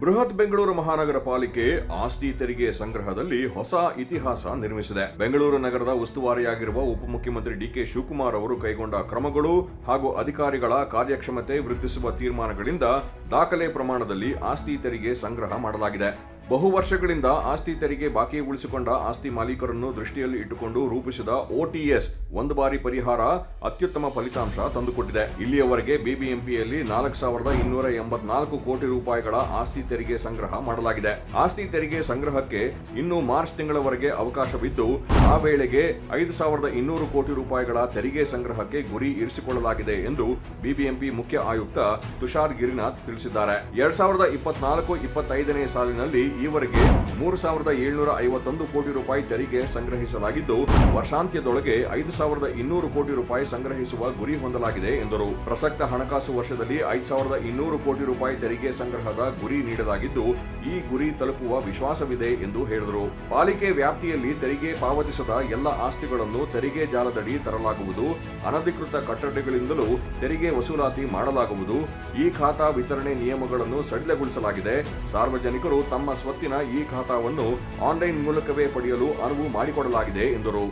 ಬೃಹತ್ ಬೆಂಗಳೂರು ಮಹಾನಗರ ಪಾಲಿಕೆ ಆಸ್ತಿ ತೆರಿಗೆ ಸಂಗ್ರಹದಲ್ಲಿ ಹೊಸ ಇತಿಹಾಸ ನಿರ್ಮಿಸಿದೆ. ಬೆಂಗಳೂರು ನಗರದ ಉಸ್ತುವಾರಿಯಾಗಿರುವ ಉಪಮುಖ್ಯಮಂತ್ರಿ ಡಿಕೆ ಶಿವಕುಮಾರ್ ಅವರು ಕೈಗೊಂಡ ಕ್ರಮಗಳು ಹಾಗೂ ಅಧಿಕಾರಿಗಳ ಕಾರ್ಯಕ್ಷಮತೆ ವೃದ್ಧಿಸುವ ತೀರ್ಮಾನಗಳಿಂದ ದಾಖಲೆ ಪ್ರಮಾಣದಲ್ಲಿ ಆಸ್ತಿ ತೆರಿಗೆ ಸಂಗ್ರಹ ಮಾಡಲಾಗಿದೆ. ಬಹು ವರ್ಷಗಳಿಂದ ಆಸ್ತಿ ತೆರಿಗೆ ಬಾಕಿ ಉಳಿಸಿಕೊಂಡ ಆಸ್ತಿ ಮಾಲೀಕರನ್ನು ದೃಷ್ಟಿಯಲ್ಲಿ ಇಟ್ಟುಕೊಂಡು ರೂಪಿಸಿದ OTS ಒಂದು ಬಾರಿ ಪರಿಹಾರ ಅತ್ಯುತ್ತಮ ಫಲಿತಾಂಶ ತಂದುಕೊಟ್ಟಿದೆ. ಇಲ್ಲಿಯವರೆಗೆ ಬಿಬಿಎಂಪಿಯಲ್ಲಿ 4,284 ಕೋಟಿ ರೂಪಾಯಿಗಳ ಆಸ್ತಿ ತೆರಿಗೆ ಸಂಗ್ರಹ ಮಾಡಲಾಗಿದೆ. ಆಸ್ತಿ ತೆರಿಗೆ ಸಂಗ್ರಹಕ್ಕೆ ಇನ್ನು ಮಾರ್ಚ್ ತಿಂಗಳವರೆಗೆ ಅವಕಾಶವಿದ್ದು, ಆ ವೇಳೆಗೆ 5,200 ಕೋಟಿ ರೂಪಾಯಿಗಳ ತೆರಿಗೆ ಸಂಗ್ರಹಕ್ಕೆ ಗುರಿ ಇರಿಸಿಕೊಳ್ಳಲಾಗಿದೆ ಎಂದು ಬಿಬಿಎಂಪಿ ಮುಖ್ಯ ಆಯುಕ್ತ ತುಷಾರ್ ಗಿರಿನಾಥ್ ತಿಳಿಸಿದ್ದಾರೆ. 2024-25ನೇ ಸಾಲಿನಲ್ಲಿ ಈವರೆಗೆ 3,751 ಕೋಟಿ ರೂಪಾಯಿ ತೆರಿಗೆ ಸಂಗ್ರಹಿಸಲಾಗಿದ್ದು, ವರ್ಷಾಂತ್ಯದೊಳಗೆ 5,200 ಕೋಟಿ ರೂಪಾಯಿ ಸಂಗ್ರಹಿಸುವ ಗುರಿ ಹೊಂದಲಾಗಿದೆ ಎಂದರು. ಪ್ರಸಕ್ತ ಹಣಕಾಸು ವರ್ಷದಲ್ಲಿ 5,200 ಕೋಟಿ ರೂಪಾಯಿ ತೆರಿಗೆ ಸಂಗ್ರಹದ ಗುರಿ ನೀಡಲಾಗಿದ್ದು, ಈ ಗುರಿ ತಲುಪುವ ವಿಶ್ವಾಸವಿದೆ ಎಂದು ಹೇಳಿದರು. ಪಾಲಿಕೆ ವ್ಯಾಪ್ತಿಯಲ್ಲಿ ತೆರಿಗೆ ಪಾವತಿಸದ ಎಲ್ಲ ಆಸ್ತಿಗಳನ್ನು ತೆರಿಗೆ ಜಾಲದಡಿ ತರಲಾಗುವುದು. ಅನಧಿಕೃತ ಕಟ್ಟಡಗಳಿಂದಲೂ ತೆರಿಗೆ ವಸೂಲಾತಿ ಮಾಡಲಾಗುವುದು. ಈ ಖಾತಾ ವಿತರಣೆ ನಿಯಮಗಳನ್ನು ಸಡಿಲಗೊಳಿಸಲಾಗಿದೆ. ಸಾರ್ವಜನಿಕರು ತಮ್ಮ ಸ್ವತ್ತಿನ ಈ ಖಾತಾವನ್ನು ಆನ್ಲೈನ್ ಮೂಲಕವೇ ಪಡೆಯಲು ಅನುವು ಮಾಡಿಕೊಡಲಾಗಿದೆ ಎಂದರು.